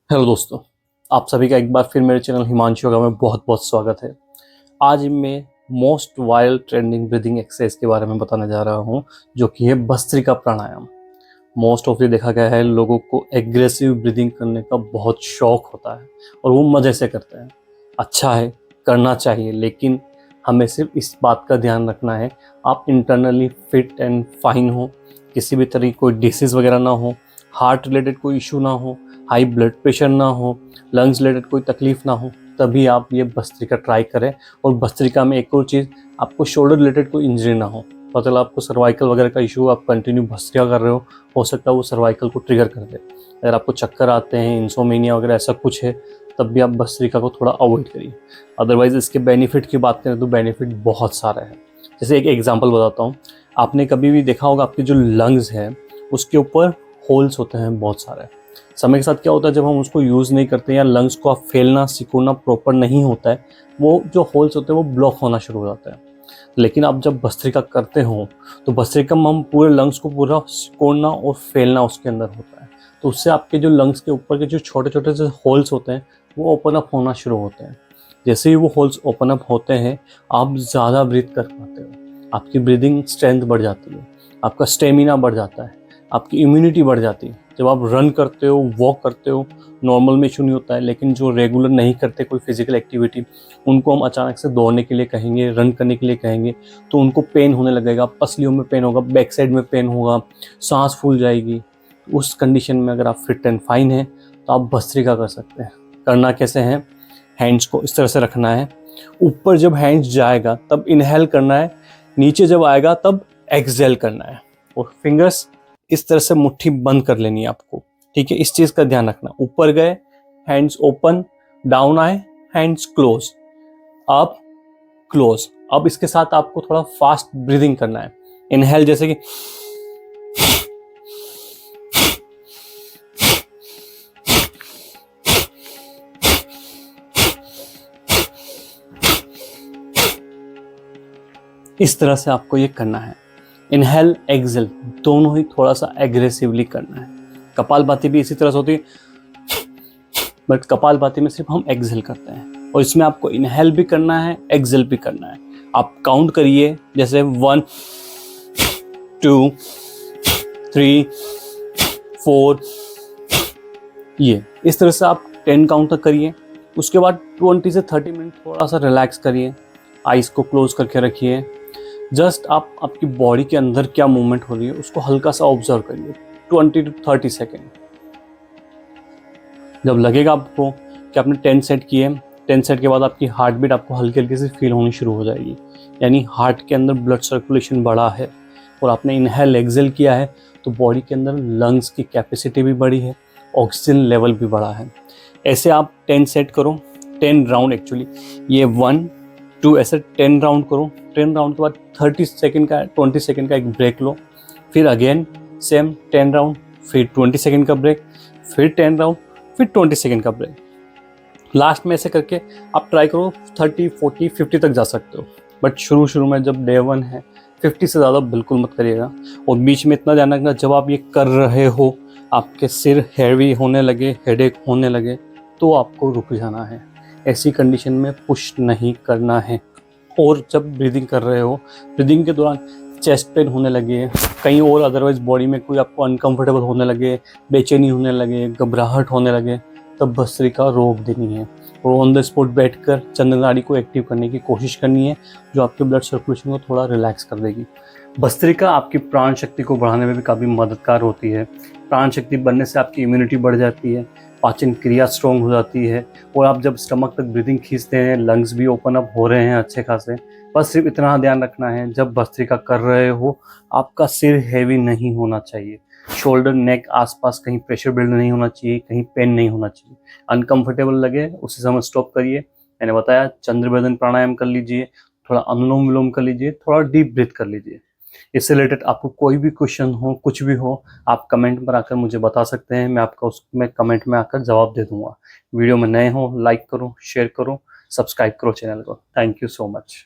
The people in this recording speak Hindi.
हेलो दोस्तों, आप सभी का एक बार फिर मेरे चैनल हिमांशु योगा में बहुत बहुत स्वागत है। आज मैं most viral trending breathing exercise के बारे में बताने जा रहा हूँ, जो कि है भस्त्रिका प्राणायाम। मोस्ट ऑफली देखा गया है लोगों को एग्रेसिव ब्रीदिंग करने का बहुत शौक होता है और वो मज़े से करते हैं। अच्छा है, करना चाहिए, लेकिन हमें सिर्फ इस बात का ध्यान रखना है आप इंटरनली फिट एंड फाइन हो, किसी भी तरह की कोई डिसीज़ वगैरह ना हो, हार्ट रिलेटेड कोई इशू ना हो, हाई ब्लड प्रेशर ना हो, लंग्स रिलेटेड कोई तकलीफ ना हो, तभी आप ये भस्त्रिका ट्राई करें। और भस्त्रिका में एक और चीज़, आपको शोल्डर रिलेटेड कोई इंजरी ना हो। पता चला आपको सर्वाइकल वगैरह का इशू, आप कंटिन्यू भस्त्रिका कर रहे हो सकता है वो सर्वाइकल को ट्रिगर कर दे। अगर आपको चक्कर आते हैं, इंसोमेनिया वगैरह ऐसा कुछ है, तब भी आप भस्त्रिका को थोड़ा अवॉइड करिए। अदरवाइज इसके बेनिफिट की बात करें तो बेनिफिट बहुत सारे हैं। जैसे एक एग्जांपल बताता हूँ, आपने कभी भी देखा होगा आपके जो लंग्स हैं उसके ऊपर होल्स होते हैं बहुत सारे। समय के साथ क्या होता है, जब हम उसको यूज़ नहीं करते या लंग्स को आप फैलना सिकुड़ना प्रॉपर नहीं होता है, वो जो होल्स होते हैं वो ब्लॉक होना शुरू हो जाता है। लेकिन आप जब भस्त्रिका करते हो तो भस्त्रिका में हम पूरे लंग्स को पूरा सिकुड़ना और फैलना उसके अंदर होता है, तो उससे आपके जो लंग्स के ऊपर के जो छोटे छोटे से होल्स होते हैं वो ओपन अप होना शुरू होते हैं। जैसे ही वो होल्स ओपन अप होते हैं, आप ज़्यादा ब्रीथ कर पाते हो, आपकी ब्रीदिंग स्ट्रेंथ बढ़ जाती है, आपका स्टेमिना बढ़ जाता है, आपकी इम्यूनिटी बढ़ जाती है। जब आप रन करते हो, वॉक करते हो, नॉर्मल में इशू नहीं होता है, लेकिन जो रेगुलर नहीं करते कोई फिजिकल एक्टिविटी, उनको हम अचानक से दौड़ने के लिए कहेंगे, रन करने के लिए कहेंगे, तो उनको पेन होने लगेगा, पसलियों में पेन होगा, बैक साइड में पेन होगा, सांस फूल जाएगी। उस कंडीशन में अगर आप फिट एंड फाइन हैं तो आप भस्त्रिका कर सकते हैं। करना कैसे है, हैंड्स को इस तरह से रखना है, ऊपर जब हैंड्स जाएगा तब इनहेल करना है, नीचे जब आएगा तब एक्सहेल करना है, और फिंगर्स इस तरह से मुट्ठी बंद कर लेनी है आपको। ठीक है, इस चीज़ का ध्यान रखना। ऊपर गए, हैंड्स ओपन, डाउन आए, हैंड्स क्लोज, अप, क्लोज। अब इसके साथ आपको थोड़ा फास्ट ब्रीदिंग करना है। इनहेल जैसे कि इस तरह से आपको ये करना है। इनहेल एक्सहेल दोनों ही थोड़ा सा एग्रेसिवली करना है। कपालभाति भी इसी तरह से होती है, बट कपालभाति में सिर्फ हम एक्सहेल करते हैं, और इसमें आपको इनहेल भी करना है, एक्सहेल भी करना है। आप काउंट करिए, जैसे 1 2 3 4, ये इस तरह से आप 10 काउंट तक करिए। उसके बाद 20 से 30 मिनट थोड़ा सा रिलैक्स करिए, आइज़ को क्लोज करके रखिए। जस्ट आप आपकी बॉडी के अंदर क्या मूवमेंट हो रही है उसको हल्का सा ऑब्जर्व करिए, 20 to 30 सेकेंड। जब लगेगा आपको कि आपने 10 सेट किए, 10 सेट के बाद आपकी हार्ट बीट आपको हल्की हल्की से फील होनी शुरू हो जाएगी, यानी हार्ट के अंदर ब्लड सर्कुलेशन बढ़ा है, और आपने इनहेल एक्सहेल किया है, तो बॉडी के अंदर लंग्स की कैपेसिटी भी बढ़ी है, ऑक्सीजन लेवल भी बढ़ा है। ऐसे आप 10 सेट करो, 10 राउंड एक्चुअली, ये 1 2 ऐसे 10 राउंड करो। 10 राउंड के बाद 30 सेकेंड का 20 सेकेंड का एक ब्रेक लो, फिर अगेन सेम 10 राउंड, फिर 20 सेकेंड का ब्रेक, फिर 10 राउंड, फिर 20 सेकेंड का ब्रेक। लास्ट में ऐसे करके आप ट्राई करो, 30 40 50 तक जा सकते हो। बट शुरू में जब डे 1 है, 50 से ज़्यादा बिल्कुल मत करिएगा। और बीच में इतना ध्यान रखना, जब आप ये कर रहे हो आपके सिर हैवी होने लगे, हेडेक होने लगे, तो आपको रुक जाना है। ऐसी कंडीशन में पुश नहीं करना है। और जब ब्रीदिंग कर रहे हो, ब्रीदिंग के दौरान चेस्ट पेन होने लगे, कहीं और अदरवाइज बॉडी में कोई आपको अनकंफर्टेबल होने लगे, बेचैनी होने लगे, घबराहट होने लगे, तब भस्त्रिका रोक देनी है और ऑन द स्पॉट बैठकर चंद्र नाड़ी को एक्टिव करने की कोशिश करनी है, जो आपके ब्लड सर्कुलेशन को थोड़ा रिलैक्स कर देगी। भस्त्रिका आपकी प्राण शक्ति को बढ़ाने में भी काफ़ी मददगार होती है। प्राण शक्ति बढ़ने से आपकी इम्यूनिटी बढ़ जाती है, पाचन क्रिया स्ट्रॉन्ग हो जाती है, और आप जब स्टमक तक ब्रीदिंग खींचते हैं, लंग्स भी ओपन अप हो रहे हैं अच्छे खासे। बस सिर्फ इतना ध्यान रखना है, जब भस्त्रिका कर रहे हो आपका सिर हैवी नहीं होना चाहिए, शोल्डर नेक आसपास कहीं प्रेशर बिल्ड नहीं होना चाहिए, कहीं पेन नहीं होना चाहिए। अनकंफर्टेबल लगे उसी समय स्टॉप करिए। मैंने बताया चंद्रभेदन प्राणायाम कर लीजिए, थोड़ा अनुलोम विलोम कर लीजिए, थोड़ा डीप ब्रीथ कर लीजिए। इससे रिलेटेड आपको कोई भी क्वेश्चन हो, कुछ भी हो, आप कमेंट पर आकर मुझे बता सकते हैं, मैं आपका उसमें कमेंट में आकर जवाब दे दूंगा। वीडियो में नए हो लाइक करो, शेयर करो, सब्सक्राइब करो चैनल को। Thank you so much.